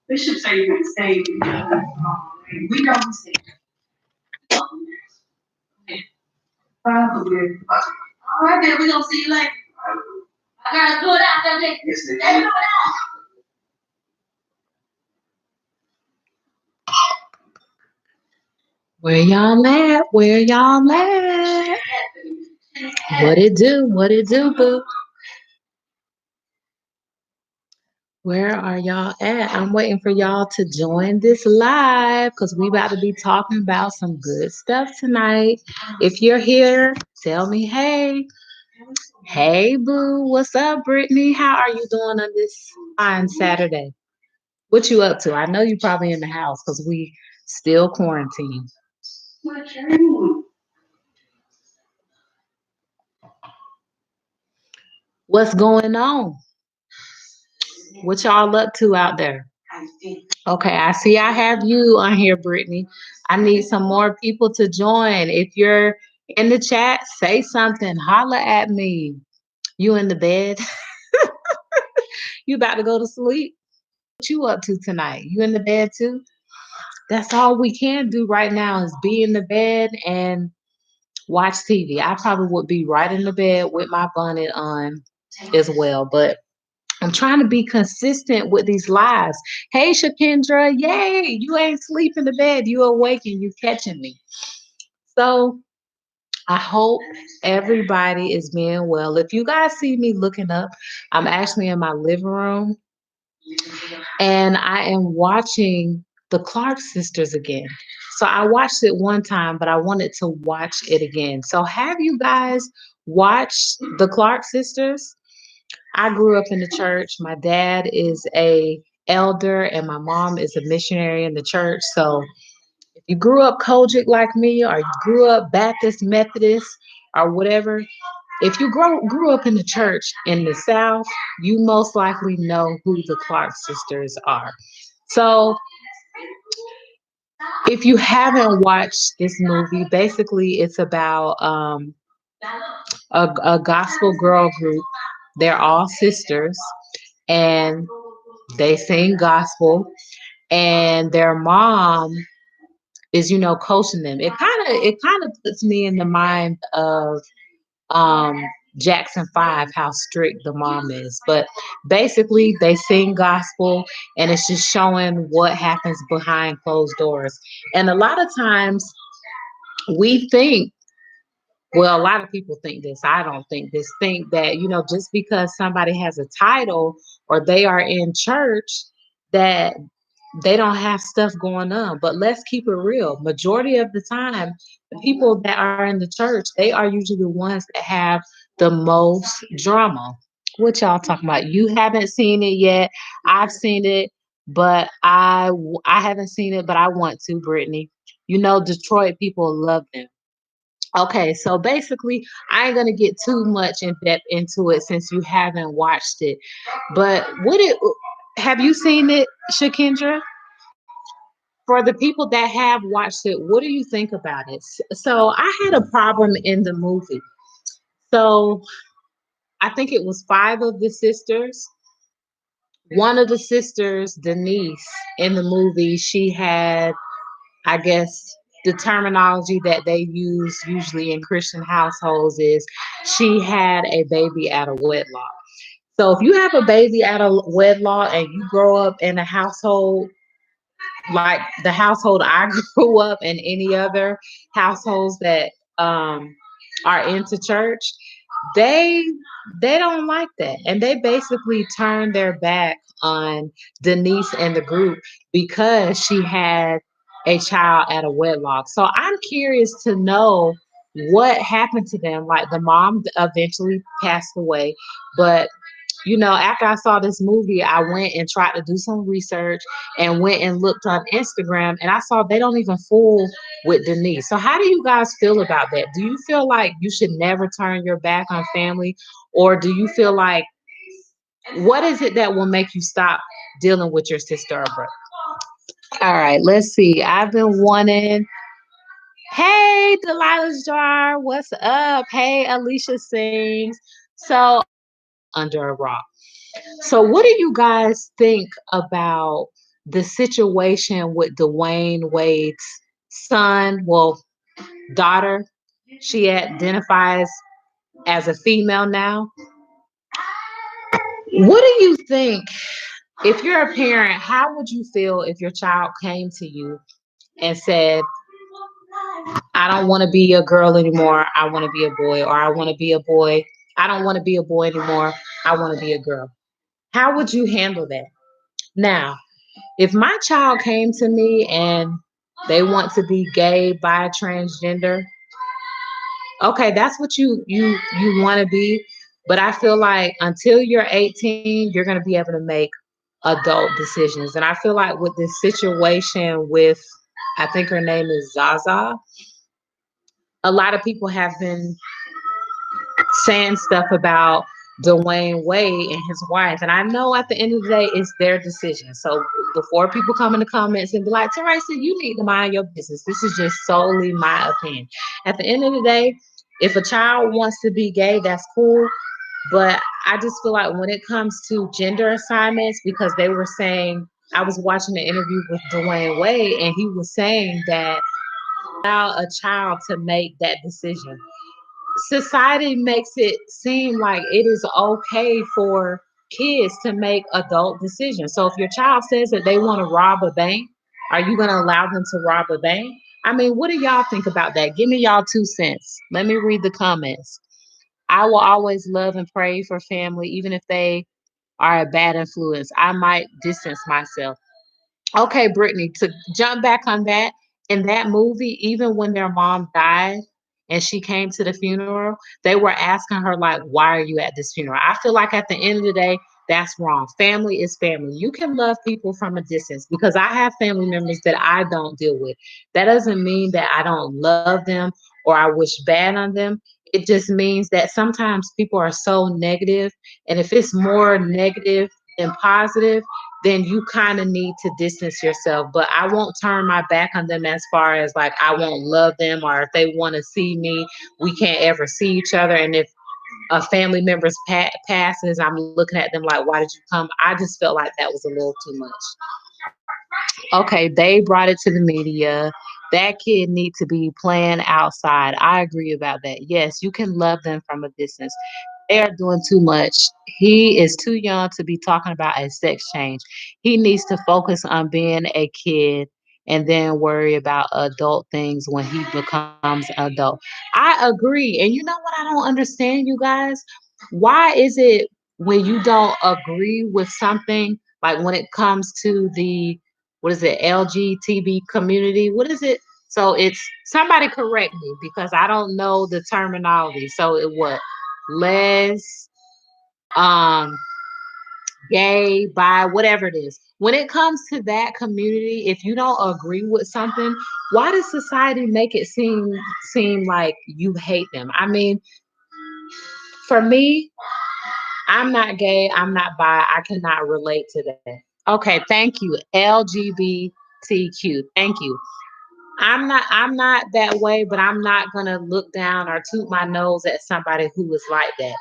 We should say you can stay. We don't stay. Probably. All right, then we're gonna see you later. I gotta do it out there. Let's do it out. Where y'all at? Where y'all at? What it do? What it do, boo? Where are y'all at? I'm waiting for y'all to join this live because we about to be talking about some good stuff tonight. If you're here, tell me hey. Hey, boo. What's up, Brittany? How are you doing on this fine Saturday? What you up to? I know you probably in the house because we still quarantined. What's going on? What y'all up to out there? Okay, I see I have you on here, Brittany. I need some more people to join. If you're in the chat, say something. Holla at me. You in the bed? You about to go to sleep? What you up to tonight? You in the bed too? That's all we can do right now is be in the bed and watch TV. I probably would be right in the bed with my bonnet on as well, but I'm trying to be consistent with these lives. Hey, Shakendra, yay! You ain't sleep in the bed. You awake and you catching me. So I hope everybody is being well. If you guys see me looking up, I'm actually in my living room and I am watching the Clark sisters again. So I watched it one time, but I wanted to watch it again. So have you guys watched the Clark sisters? I grew up in the church. My dad is a elder and my mom is a missionary in the church. So if you grew up Kojic like me or you grew up Baptist, Methodist, or whatever, if you grew up in the church in the South, you most likely know who the Clark sisters are. So if you haven't watched this movie, basically it's about a gospel girl group. They're all sisters and they sing gospel and their mom is coaching them. It kind of puts me in the mind of um Jackson 5, how strict the mom is, but basically they sing gospel and it's just showing what happens behind closed doors. And a lot of times we think, well, a lot of people think this, I don't think this, think that just because somebody has a title or they are in church that they don't have stuff going on. But let's keep it real. Majority of the time, the people that are in the church, they are usually the ones that have the most drama. What y'all talking about? You haven't seen it yet. I've seen it, but I haven't seen it, but I want to, Brittany. Detroit people love them. Okay, so basically, I ain't gonna get too much in depth into it since you haven't watched it. But have you seen it, Shakendra? For the people that have watched it, what do you think about it? So I had a problem in the movie. So I think it was five of the sisters. One of the sisters, Denise, in the movie, she had, I guess, the terminology that they use usually in Christian households is she had a baby out of wedlock. So if you have a baby out of wedlock and you grow up in a household like the household I grew up and any other households that um are into church, they they don't like that. And they basically turned their back on Denise and the group because she had a child at a wedlock. So I'm curious to know what happened to them. Like the mom eventually passed away, but after I saw this movie, I went and tried to do some research and went and looked on Instagram and I saw they don't even fool with Denise. So how do you guys feel about that? Do you feel like you should never turn your back on family? Or do you feel like, what is it that will make you stop dealing with your sister or brother? All right, let's see. I've been wanting. Hey, Delilah's Jar, what's up? Hey, Alicia sings. So under a rock. So, what do you guys think about the situation with Dwyane Wade's son? Well, daughter. She identifies as a female now. What do you think if you're a parent? How would you feel if your child came to you and said, I don't want to be a girl anymore. I want to be a boy, or I want to be a boy. I don't want to be a boy anymore. I want to be a girl. How would you handle that? Now, if my child came to me and they want to be gay, bi, transgender, okay, that's what you want to be. But I feel like until you're 18, you're going to be able to make adult decisions. And I feel like with this situation with, I think her name is Zaza, a lot of people have been saying stuff about Dwyane Wade and his wife. And I know at the end of the day, it's their decision. So before people come in the comments and be like, Toraisa, you need to mind your business. This is just solely my opinion. At the end of the day, if a child wants to be gay, that's cool. But I just feel like when it comes to gender assignments, because they were saying, I was watching an interview with Dwyane Wade, and he was saying that allow a child to make that decision. Society makes it seem like it is okay for kids to make adult decisions. So if your child says that they want to rob a bank, are you going to allow them to rob a bank? I mean, what do y'all think about that? Give me y'all 2 cents. Let me read the comments. I will always love and pray for family, even if they are a bad influence. I might distance myself. Okay, Brittany, to jump back on that, in that movie, even when their mom died and she came to the funeral, they were asking her, like, why are you at this funeral? I feel like at the end of the day, that's wrong. Family is family. You can love people from a distance because I have family members that I don't deal with. That doesn't mean that I don't love them or I wish bad on them. It just means that sometimes people are so negative, and if it's more negative than positive, then you kind of need to distance yourself. But I won't turn my back on them as far as like I won't love them, or if they want to see me, we can't ever see each other. And if a family member's passes, I'm looking at them like, why did you come? I just felt like that was a little too much. Okay, they brought it to the media. That kid needs to be playing outside. I agree about that. Yes, you can love them from a distance. They are doing too much. He is too young to be talking about a sex change. He needs to focus on being a kid and then worry about adult things when he becomes adult. I agree. And you know what I don't understand, you guys? Why is it when you don't agree with something, like when it comes to the, what is it, LGBT community? What is it? So it's, somebody correct me because I don't know the terminology. So it what? Les, um, gay, bi, whatever it is. When it comes to that community, if you don't agree with something, why does society make it seem like you hate them? I mean, for me, I'm not gay, I'm not bi, I cannot relate to that. Okay, thank you. LGBTQ. Thank you. I'm not that way, but I'm not gonna look down or toot my nose at somebody who is like that.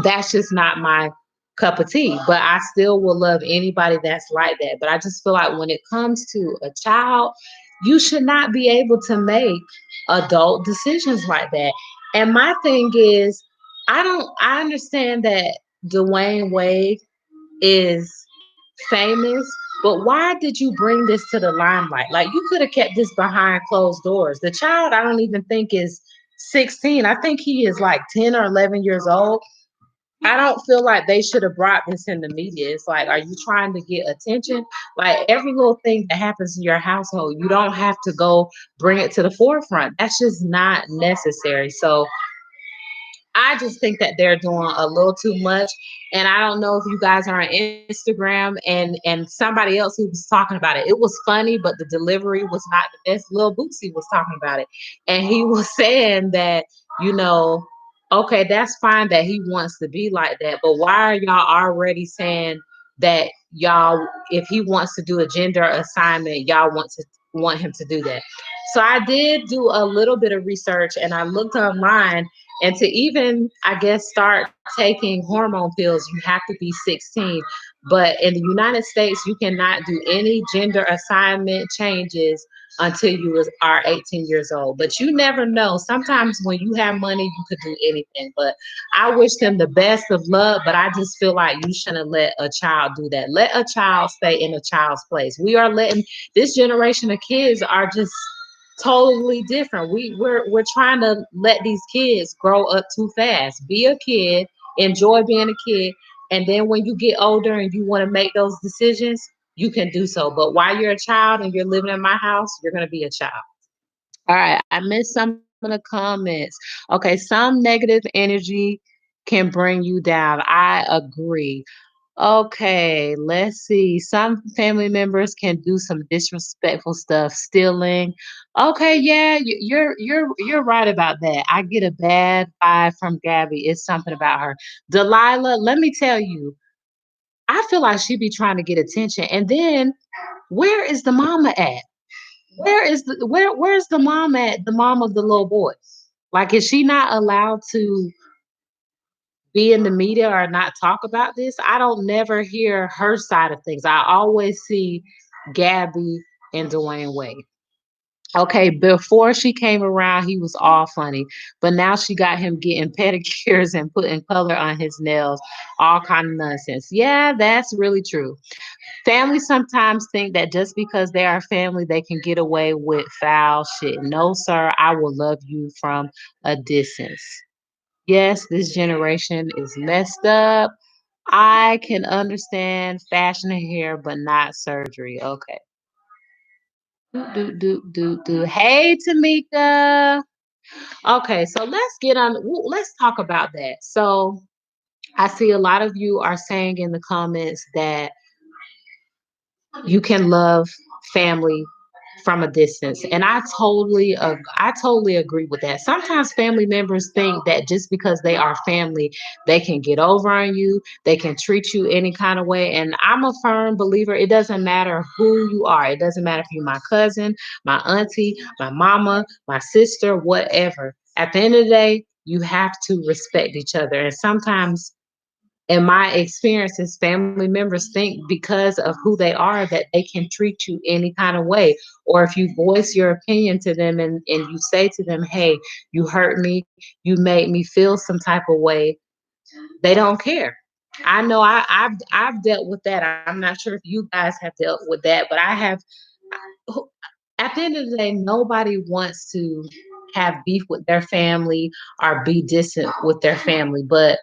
That's just not my cup of tea. But I still will love anybody that's like that. But I just feel like when it comes to a child, you should not be able to make adult decisions like that. And my thing is, I understand that Dwyane Wade is famous, but why did you bring this to the limelight? Like, you could have kept this behind closed doors. The child, I don't even think is 16. I think he is like 10 or 11 years old. I don't feel like they should have brought this in the media. It's like, are you trying to get attention? Like every little thing that happens in your household, you don't have to go bring it to the forefront. That's just not necessary. So I just think that they're doing a little too much. And I don't know if you guys are on Instagram and somebody else who was talking about it. It was funny, but the delivery was not the best. Lil Bootsy was talking about it. And he was saying that, you know, okay, that's fine that he wants to be like that, but why are y'all already saying that y'all, if he wants to do a gender assignment, y'all want him to do that? So I did do a little bit of research and I looked online, And to even, I guess, start taking hormone pills, you have to be 16. But in the United States, you cannot do any gender assignment changes until are 18 years old. But you never know. Sometimes when you have money, you could do anything. But I wish them the best of luck. But I just feel like you shouldn't let a child do that. Let a child stay in a child's place. We are letting this generation of kids are just totally different. We're trying to let these kids grow up too fast. Be a kid, enjoy being a kid, and then when you get older and you want to make those decisions, you can do so. But while you're a child and you're living in my house, you're gonna be a child. All right, I missed some of the comments. Okay, some negative energy can bring you down. I agree. Okay, let's see. Some family members can do some disrespectful stuff, stealing. Okay, yeah, you're right about that. I get a bad vibe from Gabby. It's something about her. Delilah, let me tell you, I feel like she be trying to get attention. And then where is the mama at? Where's the mom at? The mom of the little boy. Like, is she not allowed to be in the media or not talk about this? I don't never hear her side of things. I always see Gabby and Dwyane Wade. Okay, before she came around, he was all funny, but now she got him getting pedicures and putting color on his nails, all kind of nonsense. Yeah, that's really true. Families sometimes think that just because they are family, they can get away with foul shit. No, sir, I will love you from a distance. Yes, this generation is messed up. I can understand fashion and hair, but not surgery. Okay. Do. Hey, Tamika. Okay, so let's talk about that. So I see a lot of you are saying in the comments that you can love family from a distance, and I totally agree with that. Sometimes family members think that just because they are family, they can get over on you, they can treat you any kind of way. And I'm a firm believer, it doesn't matter who you are. It doesn't matter if you're my cousin, my auntie, my mama, my sister, whatever. At the end of the day, you have to respect each other. And sometimes in my experiences, family members think because of who they are that they can treat you any kind of way. Or if you voice your opinion to them and you say to them, hey, you hurt me, you made me feel some type of way, they don't care. I know I've dealt with that. I'm not sure if you guys have dealt with that, but I have. At the end of the day, nobody wants to have beef with their family or be distant with their family, but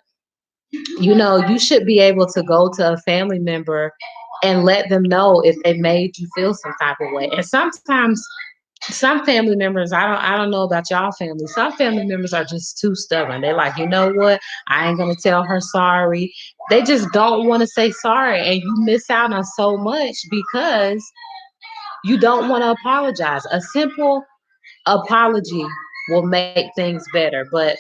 you should be able to go to a family member and let them know if they made you feel some type of way. And sometimes some family members, I don't know about y'all family. Some family members are just too stubborn. They're like, you know what? I ain't gonna tell her sorry. They just don't want to say sorry, and you miss out on so much because you don't want to apologize. A simple apology will make things better, but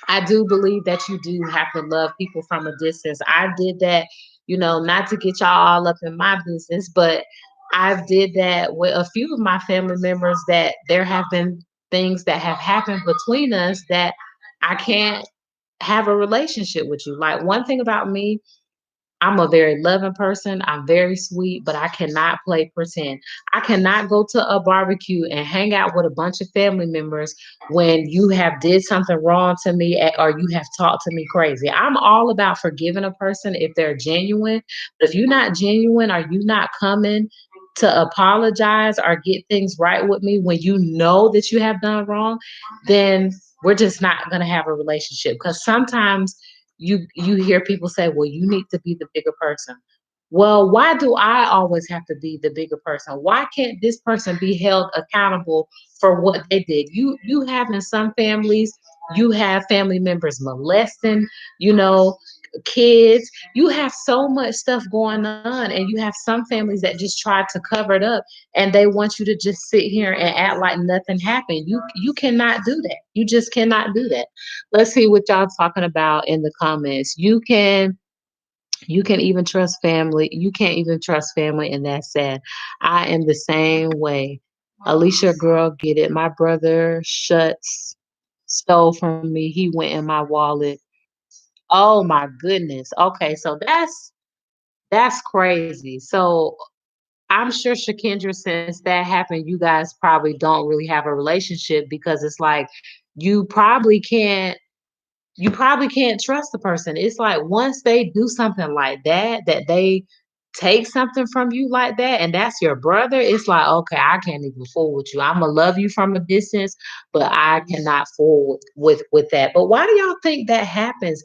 I do believe that you do have to love people from a distance. I did that, not to get y'all all up in my business, but I've did that with a few of my family members that there have been things that have happened between us that I can't have a relationship with you. Like, one thing about me, I'm a very loving person. I'm very sweet, but I cannot play pretend. I cannot go to a barbecue and hang out with a bunch of family members when you have did something wrong to me or you have talked to me crazy. I'm all about forgiving a person if they're genuine. But if you're not genuine or you're not coming to apologize or get things right with me when you know that you have done wrong, then we're just not going to have a relationship. Because sometimes you hear people say, well, you need to be the bigger person. Well, why do I always have to be the bigger person? Why can't this person be held accountable for what they did? You have in some families, you have family members molesting, you know, kids. You have so much stuff going on, and you have some families that just try to cover it up, and they want you to just sit here and act like nothing happened. You cannot do that. You just cannot do that. Let's see what y'all talking about in the comments. You can even trust family. You can't even trust family, and that's sad. I am the same way. Alicia, girl, get it. My brother shuts. stole from me. He went in my wallet. Oh my goodness. Okay, so that's crazy. So I'm sure Shakendra, since that happened, you guys probably don't really have a relationship because it's like you probably can't you probably can't trust the person. It's like once they do something like that, that they take something from you like that, and that's your brother, it's like, okay, I can't even fool with you. I'm gonna love you from a distance, but I cannot fool with that. But why do y'all think that happens?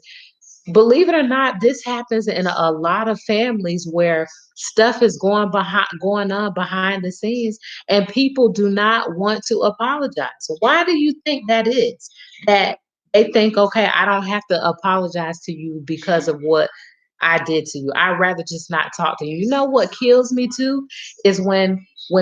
Believe it or not, this happens in a lot of families where stuff is going on behind the scenes and people do not want to apologize. So why do you think that is? That they think, okay, I don't have to apologize to you because of what I did to you. I'd rather just not talk to you. You know what kills me too is when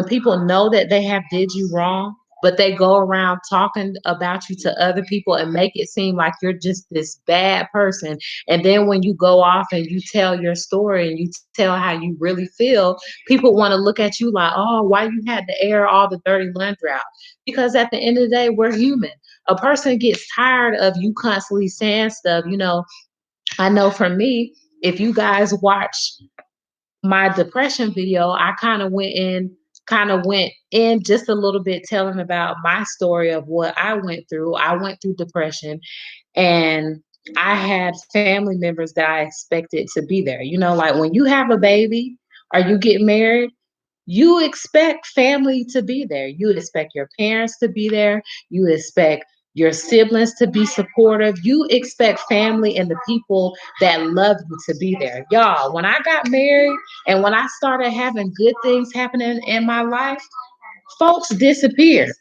people know that they have did you wrong, but they go around talking about you to other people and make it seem like you're just this bad person. And then when you go off and you tell your story and you tell how you really feel, people want to look at you like, oh, why you had to air all the dirty laundry out? Because at the end of the day, we're human. A person gets tired of you constantly saying stuff. I know for me, if you guys watch my depression video, I kind of went in just a little bit telling about my story of what I went through. I went through depression and I had family members that I expected to be there. Like when you have a baby or you get married, you expect family to be there. You expect your parents to be there. You expect your siblings to be supportive. You expect family and the people that love you to be there. Y'all, when I got married and when I started having good things happening in my life, folks disappeared.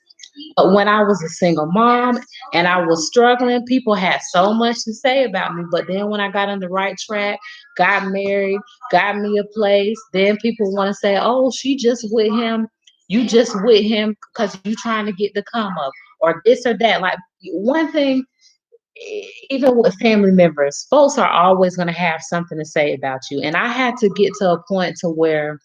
But when I was a single mom and I was struggling, people had so much to say about me. But then when I got on the right track, got married, got me a place, then people want to say, oh, she just with him. You just with him because you trying to get the come up or this or that. Like one thing, even with family members, folks are always going to have something to say about you. And I had to get to a point to where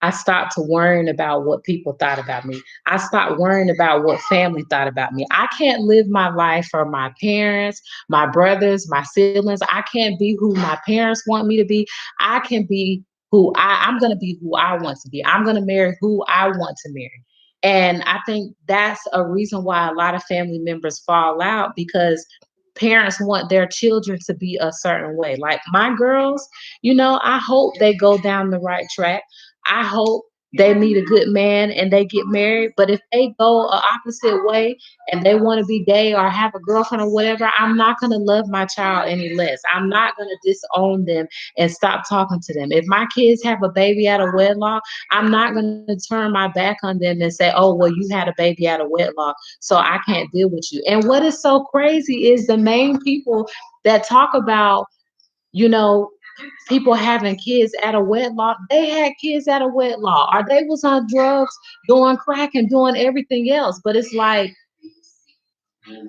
I stopped to worrying about what people thought about me. I stopped worrying about what family thought about me. I can't live my life for my parents, my brothers, my siblings. I can't be who my parents want me to be. I can be I'm going to be who I want to be. I'm going to marry who I want to marry. And I think that's a reason why a lot of family members fall out because parents want their children to be a certain way. Like my girls, I hope they go down the right track. I hope they meet a good man and they get married. But if they go a opposite way and they want to be gay or have a girlfriend or whatever, I'm not going to love my child any less. I'm not going to disown them and stop talking to them. If my kids have a baby out of wedlock, I'm not going to turn my back on them and say, oh, well, you had a baby out of wedlock, so I can't deal with you. And what is so crazy is the main people that talk about, you know, people having kids out of wedlock, they had kids out of wedlock, or they was on drugs, doing crack and doing everything else. But it's like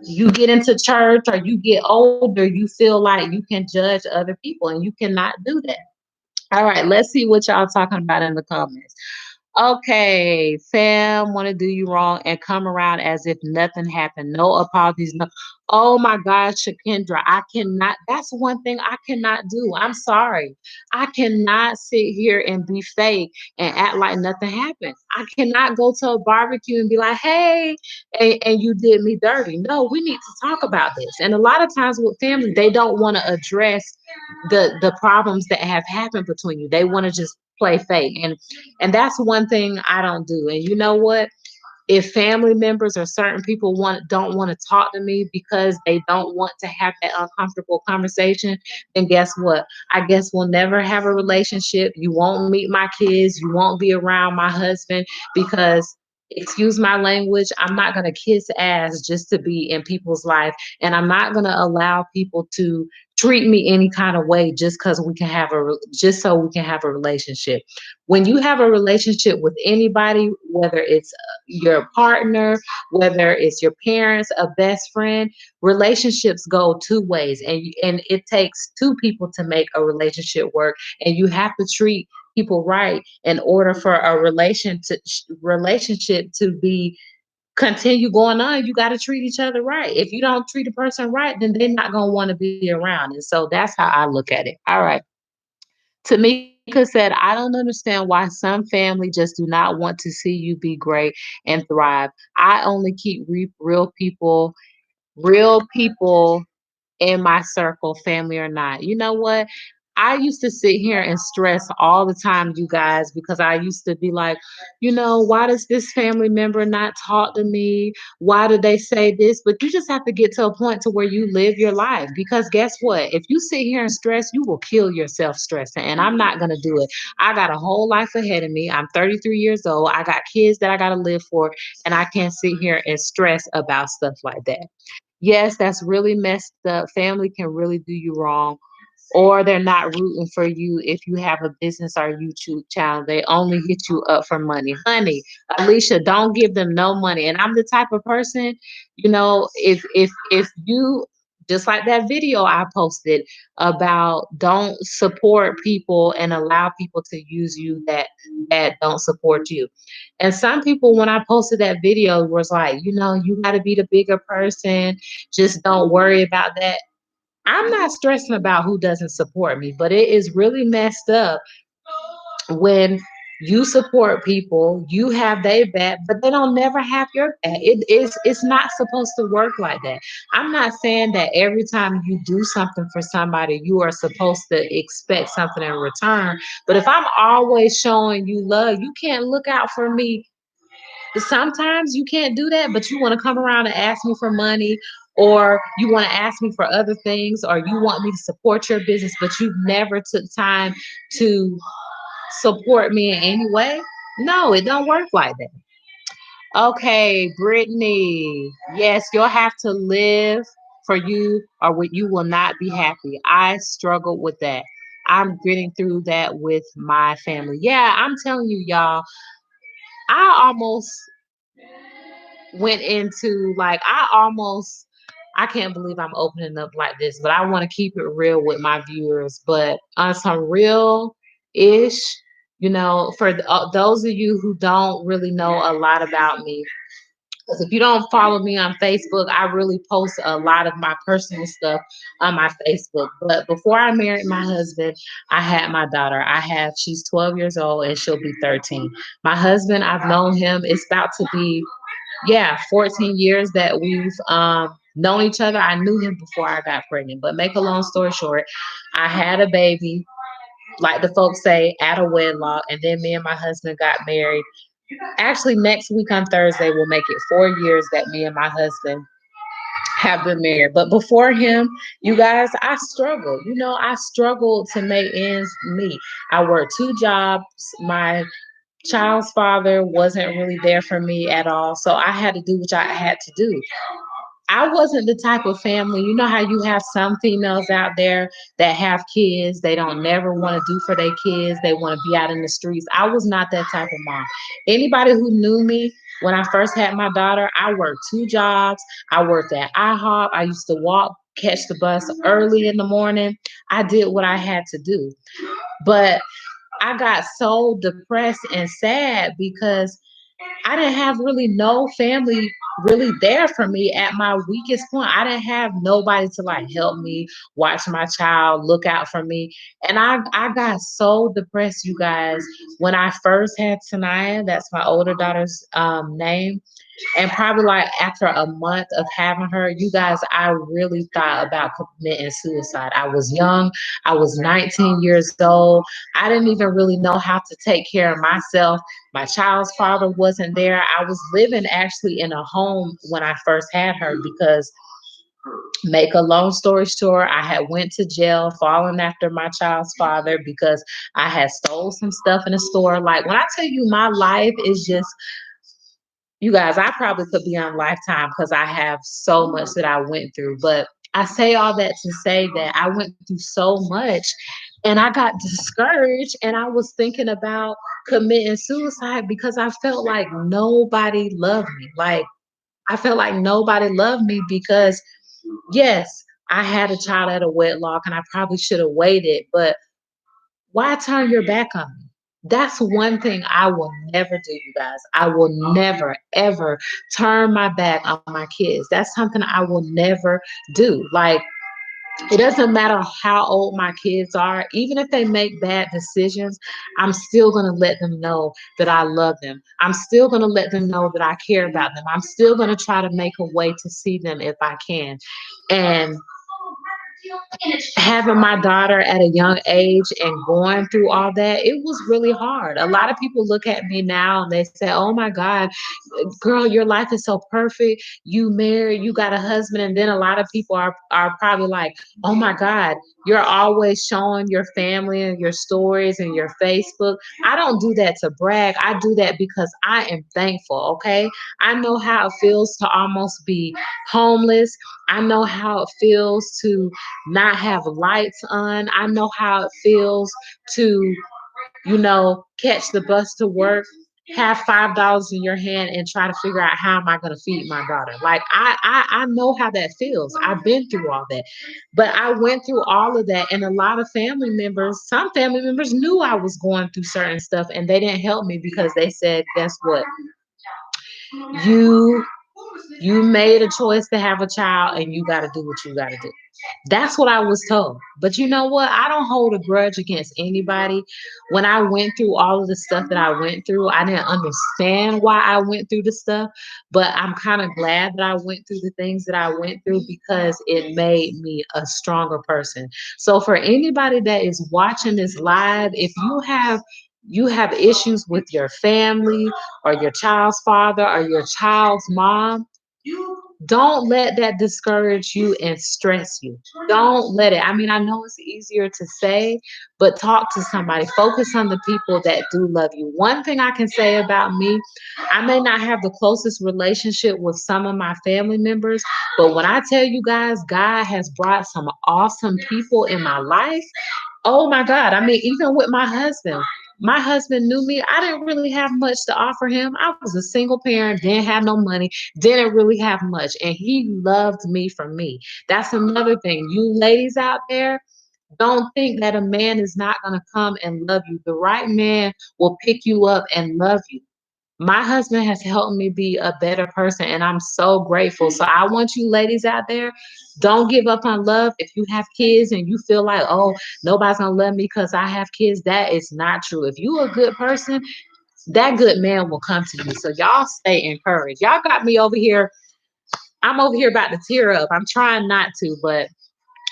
you get into church or you get older, you feel like you can judge other people, and you cannot do that. All right, let's see what y'all talking about in the comments. Okay, fam, want to do you wrong and come around as if nothing happened. No apologies. No. Oh my gosh, Shakendra, I cannot. That's one thing I cannot do. I'm sorry. I cannot sit here and be fake and act like nothing happened. I cannot go to a barbecue and be like, hey, and you did me dirty. No, we need to talk about this. And a lot of times with family, they don't want to address the problems that have happened between you. They want to just play fake. And that's one thing I don't do. And you know what? If family members or certain people don't want to talk to me because they don't want to have that uncomfortable conversation, then guess what? I guess we'll never have a relationship. You won't meet my kids. You won't be around my husband because, excuse my language, I'm not going to kiss ass just to be in people's life. And I'm not going to allow people to treat me any kind of way just so we can have a relationship. When you have a relationship with anybody, whether it's your partner, whether it's your parents, a best friend, relationships go two ways, and it takes two people to make a relationship work, and you have to treat people right in order for a relationship to be continue going on, you got to treat each other right. If you don't treat a person right, then they're not going to want to be around. And so that's how I look at it. All right. Tamika said, I don't understand why some family just do not want to see you be great and thrive. I only keep real people in my circle, family or not. You know what? I used to sit here and stress all the time, you guys, because I used to be like, why does this family member not talk to me? Why do they say this? But you just have to get to a point to where you live your life. Because guess what? If you sit here and stress, you will kill yourself stressing. And I'm not going to do it. I got a whole life ahead of me. I'm 33 years old. I got kids that I got to live for. And I can't sit here and stress about stuff like that. Yes, that's really messed up. Family can really do you wrong, or they're not rooting for you if you have a business or YouTube channel. They only hit you up for money. Honey, Alicia, don't give them no money. And I'm the type of person, if you just like that video I posted about don't support people and allow people to use you that don't support you. And some people, when I posted that video, was like, you got to be the bigger person. Just don't worry about that. I'm not stressing about who doesn't support me, but it is really messed up when you support people, you have their back, but they don't never have your back. It's not supposed to work like that. I'm not saying that every time you do something for somebody, you are supposed to expect something in return. But if I'm always showing you love, you can't look out for me. Sometimes you can't do that, but you want to come around and ask me for money, or you want to ask me for other things, or you want me to support your business, but you never took time to support me in any way. No, it don't work like that. Okay, Brittany. Yes, you'll have to live for you, or you will not be happy. I struggled with that. I'm getting through that with my family. Yeah, I'm telling you, y'all, I almost went into like I can't believe I'm opening up like this, but I want to keep it real with my viewers. But on some real ish, for those of you who don't really know a lot about me, because if you don't follow me on Facebook, I really post a lot of my personal stuff on my Facebook. But before I married my husband, I had my daughter. She's 12 years old and she'll be 13. My husband, I've known him, it's about to be 14 years that we've known each other. I knew him before I got pregnant. But make a long story short, I had a baby, like the folks say, at a wedlock, and then me and my husband got married. Actually, next week on Thursday, we'll make it 4 years that me and my husband have been married. But before him, you guys, I struggled. I struggled to make ends meet. I worked two jobs. My child's father wasn't really there for me at all. So I had to do what I had to do. I wasn't the type of family, you know how you have some females out there that have kids, they don't never want to do for their kids, they want to be out in the streets. I was not that type of mom. Anybody who knew me when I first had my daughter, I worked two jobs. I worked at IHOP. I used to catch the bus early in the morning. I did what I had to do. But I got so depressed and sad because I didn't have really no family really there for me at my weakest point. I didn't have nobody to like help me watch my child, look out for me. And I got so depressed, you guys, when I first had Tanaya, that's my older daughter's name. And probably like after a month of having her, you guys, I really thought about committing suicide. I was young. I was 19 years old. I didn't even really know how to take care of myself. My child's father wasn't there. I was living actually in a home when I first had her because, make a long story short, I had went to jail following after my child's father because I had stole some stuff in the store. Like when I tell you my life is just, you guys, I probably could be on Lifetime because I have so much that I went through. But I say all that to say that I went through so much and I got discouraged and I was thinking about committing suicide because I felt like nobody loved me. Like I felt like nobody loved me because, yes, I had a child at a wedlock and I probably should have waited, but why turn your back on me? That's one thing I will never do, you guys. I will never, ever turn my back on my kids. That's something I will never do. Like, it doesn't matter how old my kids are, even if they make bad decisions, I'm still going to let them know that I love them. I'm still going to let them know that I care about them. I'm still going to try to make a way to see them if I can. And having my daughter at a young age and going through all that, it was really hard. A lot of people look at me now and they say, "Oh my God, girl, your life is so perfect. You married, you got a husband." And then a lot of people are probably like, "Oh my God, you're always showing your family and your stories and your Facebook." I don't do that to brag. I do that because I am thankful, okay? I know how it feels to almost be homeless. I know how it feels to not have lights on. I know how it feels to, catch the bus to work, have $5 in your hand and try to figure out how am I going to feed my daughter. Like I know how that feels. I've been through all that. But I went through all of that, and a lot of family members, some family members knew I was going through certain stuff and they didn't help me because they said, "Guess what? You you made a choice to have a child and you got to do what you got to do." That's what I was told. But you know what? I don't hold a grudge against anybody. When I went through all of the stuff that I went through, I didn't understand why I went through the stuff, but I'm kind of glad that I went through the things that I went through because it made me a stronger person. So for anybody that is watching this live, if you have issues with your family or your child's father or your child's mom, don't let that discourage you and stress you. Don't let it. I mean, I know it's easier to say, but talk to somebody. Focus on the people that do love you. One thing I can say about me, I may not have the closest relationship with some of my family members, but when I tell you guys, God has brought some awesome people in my life. Oh my God. I mean, even with my husband knew me. I didn't really have much to offer him. I was a single parent, didn't have no money, didn't really have much. And he loved me for me. That's another thing. You ladies out there, don't think that a man is not going to come and love you. The right man will pick you up and love you. My husband has helped me be a better person, and I'm so grateful. So I want you ladies out there, don't give up on love. If you have kids and you feel like, "Oh, nobody's gonna love me because I have kids," that is not true. If you a good person, that good man will come to you. So y'all stay encouraged. Y'all got me over here. I'm over here about to tear up. I'm trying not to, but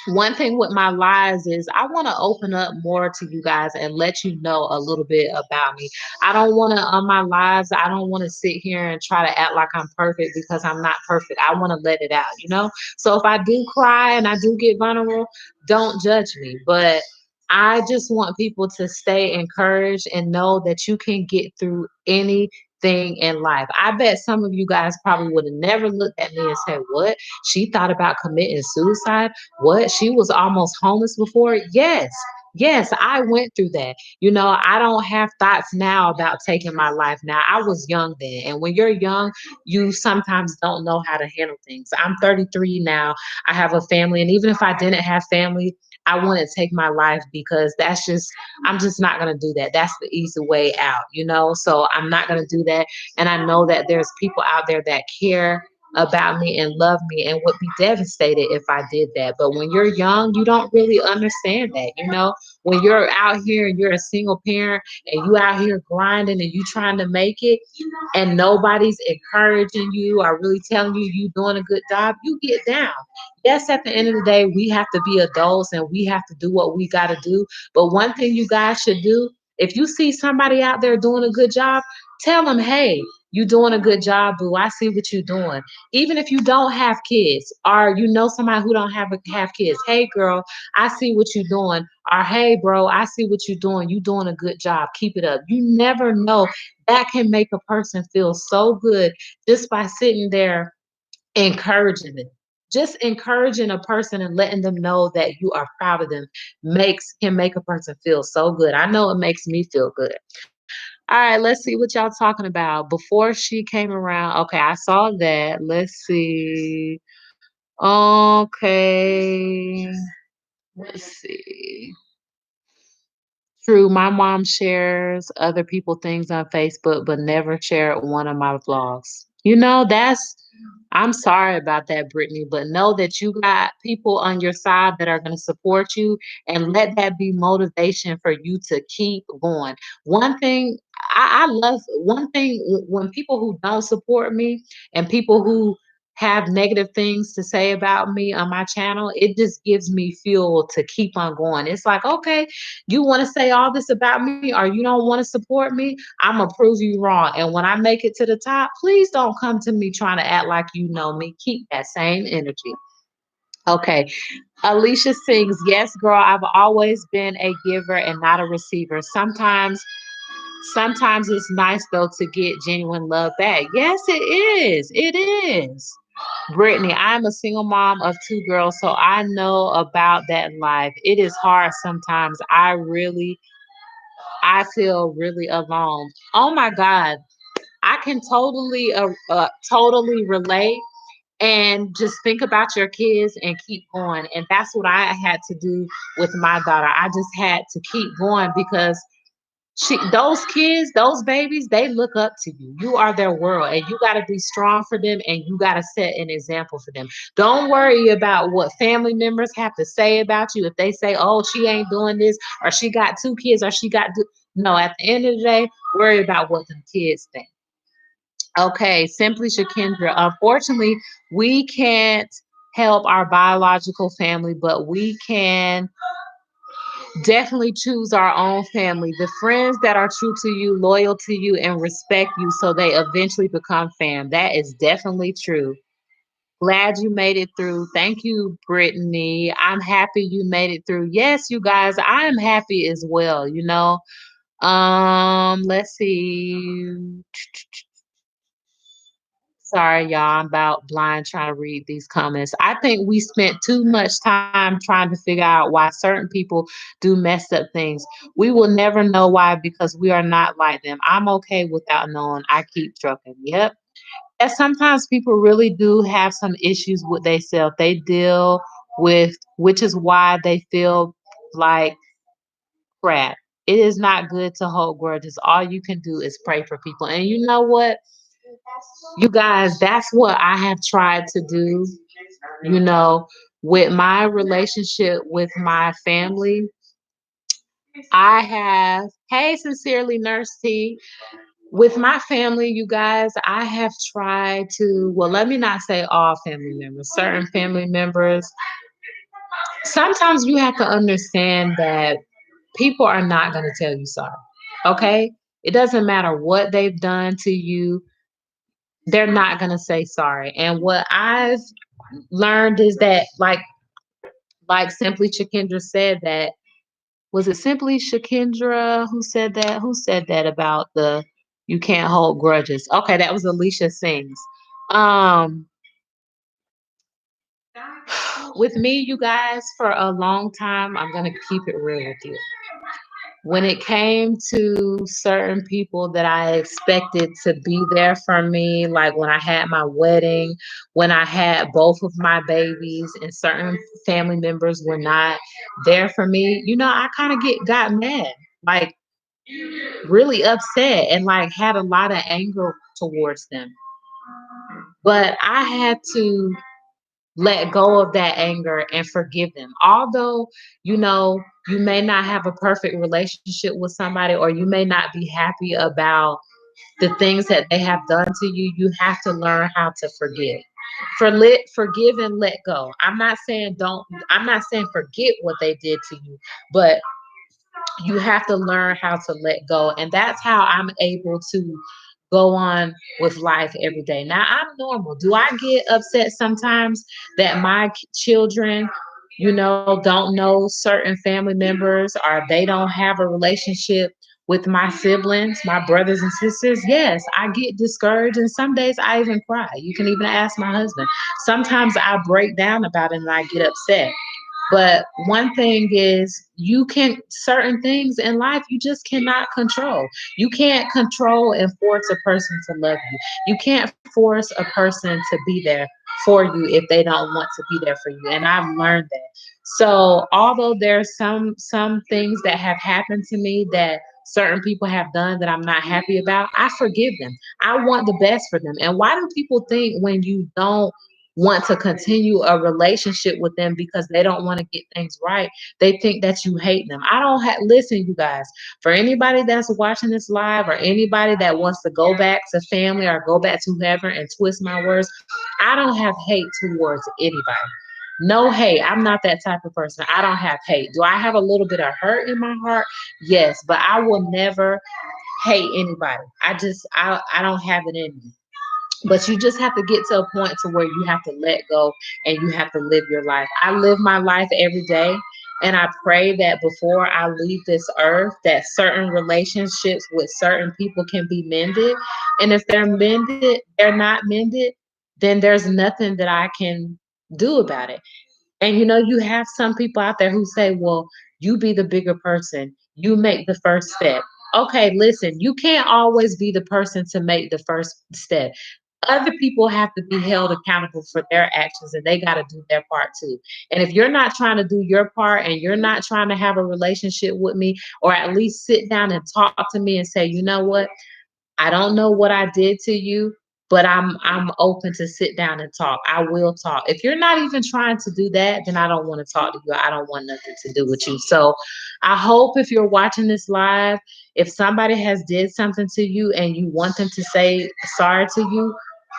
one thing with my lives is I want to open up more to you guys and let you know a little bit about me. I don't want to, on my lives, I don't want to sit here and try to act like I'm perfect because I'm not perfect. I want to let it out. So if I do cry and I do get vulnerable, don't judge me. But I just want people to stay encouraged and know that you can get through anything in life. I bet some of you guys probably would have never looked at me and said, "What? She thought about committing suicide? What? She was almost homeless before?" Yes. Yes, I went through that. I don't have thoughts now about taking my life now. I was young then. And when you're young, you sometimes don't know how to handle things. I'm 33 now. I have a family. And even if I didn't have family, I wouldn't take my life because I'm just not going to do that. That's the easy way out. So I'm not going to do that. And I know that there's people out there that care about me and love me and would be devastated if I did that. But when you're young, you don't really understand that. When you're out here and you're a single parent and you out here grinding and you trying to make it and nobody's encouraging you or really telling you doing a good job, you get down. Yes, at the end of the day, we have to be adults and we have to do what we got to do. But one thing you guys should do, if you see somebody out there doing a good job, tell them, "Hey, you doing a good job, boo. I see what you're doing." Even if you don't have kids or somebody who don't have kids, "Hey, girl, I see what you're doing." Or, "Hey, bro, I see what you're doing. You doing a good job. Keep it up." You never know. That can make a person feel so good just by sitting there encouraging them. Just encouraging a person and letting them know that you are proud of them can make a person feel so good. I know it makes me feel good. All right, let's see what y'all talking about. Before she came around, okay, I saw that. Let's see. Okay. Let's see. True, my mom shares other people things on Facebook, but never shared one of my vlogs. I'm sorry about that, Brittany, but know that you got people on your side that are going to support you and let that be motivation for you to keep going. One thing I love, one thing when people who don't support me and people who have negative things to say about me on my channel, it just gives me fuel to keep on going. It's like, okay, you want to say all this about me or you don't want to support me, I'm gonna prove you wrong. And when I make it to the top, please don't come to me trying to act like you know me. Keep that same energy. Okay. Alicia sings, yes, girl, I've always been a giver and not a receiver. Sometimes it's nice though to get genuine love back. Yes, it is. It is. Brittany, I'm a single mom of two girls, so I know about that life. It is hard sometimes. I feel really alone. Oh my God. I can totally relate and just think about your kids and keep going. And that's what I had to do with my daughter. I just had to keep going because those kids, those babies, they look up to you. You are their world, and you got to be strong for them, and you got to set an example for them. Don't worry about what family members have to say about you. If they say, "Oh, she ain't doing this," or "She got two kids," or "She got," no. At the end of the day, worry about what the kids think. Okay, simply Shakendra. Unfortunately, we can't help our biological family, but we can definitely choose our own family. The friends that are true to you, loyal to you, and respect you so they eventually become fam. That is definitely true. Glad you made it through. Thank you, Brittany. I'm happy you made it through. Yes, you guys, I am happy as well, you know. Let's see. Sorry, y'all. I'm about blind trying to read these comments. I think we spent too much time trying to figure out why certain people do messed up things. We will never know why because we are not like them. I'm okay without knowing. I keep trucking. Yep. And sometimes people really do have some issues with themselves. They deal with, which is why they feel like crap. It is not good to hold grudges. All you can do is pray for people. And you know what? You guys, that's what I have tried to do, you know, with my relationship with my family. I have, hey, sincerely, Nurse T. With my family, you guys, I have tried to, well, let me not say all family members, certain family members. Sometimes you have to understand that people are not going to tell you sorry. Okay? It doesn't matter what they've done to you, they're not going to say sorry. And what I've learned is that like simply Shakendra said that, was it simply Shakendra who said that? Who said that about the you can't hold grudges? Okay, that was Alicia Sings. Um with me, you guys, for a long time, I'm gonna keep it real with you. When it came to certain people that I expected to be there for me, like when I had my wedding, when I had both of my babies, and certain family members were not there for me, I kind of got mad, like really upset, and like had a lot of anger towards them. But I had to let go of that anger and forgive them. Although, you may not have a perfect relationship with somebody, or you may not be happy about the things that they have done to you, you have to learn how to forgive. Forgive and let go. I'm not saying forget what they did to you, but you have to learn how to let go. And that's how I'm able to go on with life every day. Now, I'm normal. Do I get upset sometimes that my children, don't know certain family members, or they don't have a relationship with my siblings, my brothers and sisters? Yes, I get discouraged, and some days I even cry. You can even ask my husband. Sometimes I break down about it and I get upset. But one thing is, certain things in life you just cannot control. You can't control and force a person to love you. You can't force a person to be there for you if they don't want to be there for you. And I've learned that. So although there's some things that have happened to me that certain people have done that I'm not happy about, I forgive them. I want the best for them. And why do people think when you don't want to continue a relationship with them because they don't want to get things right, they think that you hate them? I don't have, listen, you guys, for anybody that's watching this live or anybody that wants to go back to family or go back to whoever and twist my words, I don't have hate towards anybody. No hate. I'm not that type of person. I don't have hate. Do I have a little bit of hurt in my heart? Yes, but I will never hate anybody. I don't have it in me. But you just have to get to a point to where you have to let go and you have to live your life. I live my life every day, and I pray that before I leave this earth that certain relationships with certain people can be mended. And if they're not mended, then there's nothing that I can do about it. And you have some people out there who say, well, you be the bigger person, you make the first step. Okay, listen, you can't always be the person to make the first step. Other people have to be held accountable for their actions and they got to do their part too. And if you're not trying to do your part and you're not trying to have a relationship with me, or at least sit down and talk to me and say, you know what? I don't know what I did to you, but I'm open to sit down and talk. I will talk. If you're not even trying to do that, then I don't want to talk to you. I don't want nothing to do with you. So I hope if you're watching this live, if somebody has did something to you and you want them to say sorry to you,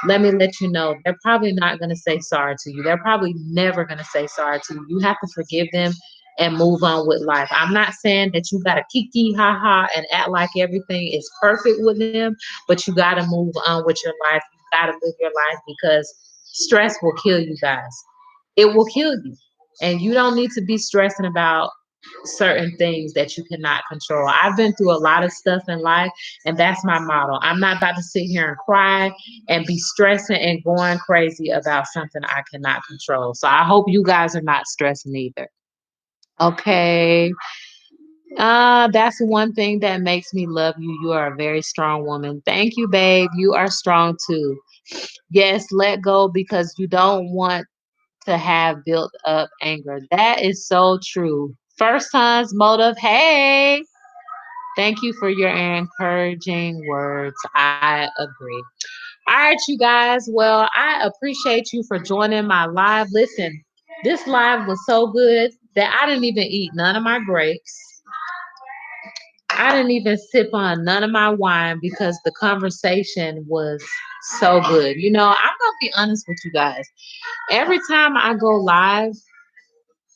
let me let you know they're probably not going to say sorry to you. They're probably never going to say sorry to you. You have to forgive them and move on with life. I'm not saying that you got to kiki ha ha and act like everything is perfect with them, but you got to move on with your life. You got to live your life because stress will kill you guys. It will kill you. And you don't need to be stressing about certain things that you cannot control. I've been through a lot of stuff in life, and that's my motto. I'm not about to sit here and cry and be stressing and going crazy about something I cannot control. So I hope you guys are not stressing either. Okay. That's one thing that makes me love you. You are a very strong woman. Thank you, babe. You are strong too. Yes, let go because you don't want to have built up anger. That is so true. First time's motive. Hey, thank you for your encouraging words. I agree. All right, you guys. Well, I appreciate you for joining my live. Listen, this live was so good that I didn't even eat none of my grapes. I didn't even sip on none of my wine because the conversation was so good. I'm gonna be honest with you guys. Every time I go live,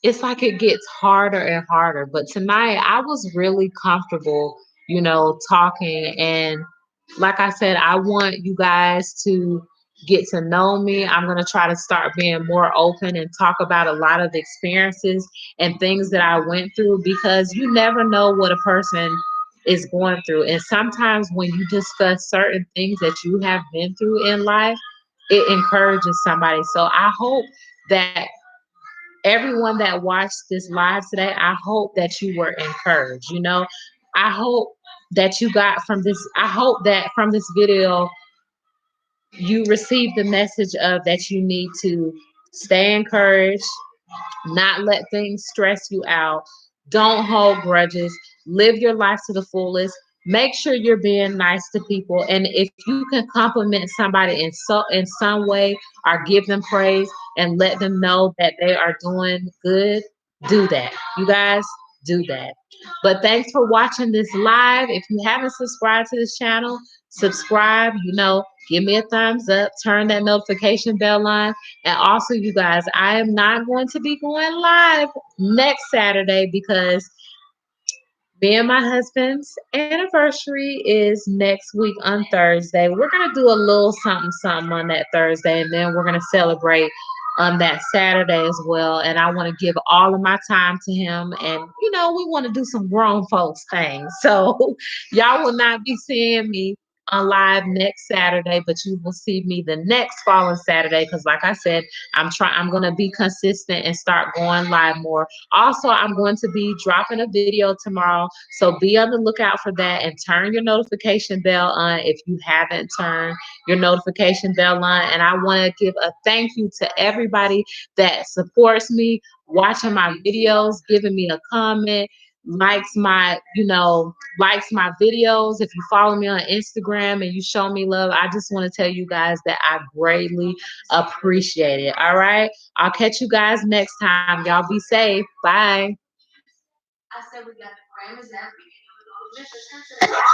it's like it gets harder and harder. But tonight I was really comfortable, talking. And like I said, I want you guys to get to know me. I'm going to try to start being more open and talk about a lot of experiences and things that I went through because you never know what a person is going through. And sometimes when you discuss certain things that you have been through in life, it encourages somebody. So I hope that everyone that watched this live today, I hope that you were encouraged. I hope that you got from this, I hope that from this video, you received the message of that you need to stay encouraged, not let things stress you out. Don't hold grudges. Live your life to the fullest. Make sure you're being nice to people. And if you can compliment somebody in some way or give them praise and let them know that they are doing good, do that. You guys, do that. But thanks for watching this live. If you haven't subscribed to this channel, subscribe, give me a thumbs up, turn that notification bell on. And also, you guys, I am not going to be going live next Saturday because me and my husband's anniversary is next week on Thursday. We're going to do a little something, something on that Thursday, and then we're going to celebrate on that Saturday as well. And I want to give all of my time to him. And, we want to do some grown folks things. So y'all will not be seeing me on live next Saturday, but you will see me the next following Saturday. Because like I said, I'm going to be consistent and start going live more. Also, I'm going to be dropping a video tomorrow. So be on the lookout for that and turn your notification bell on if you haven't turned your notification bell on. And I want to give a thank you to everybody that supports me watching my videos, giving me a comment, likes my videos. If you follow me on Instagram and you show me love, I just want to tell you guys that I greatly appreciate it. All right. I'll catch you guys next time. Y'all be safe. Bye. I said we got the Grammys every week.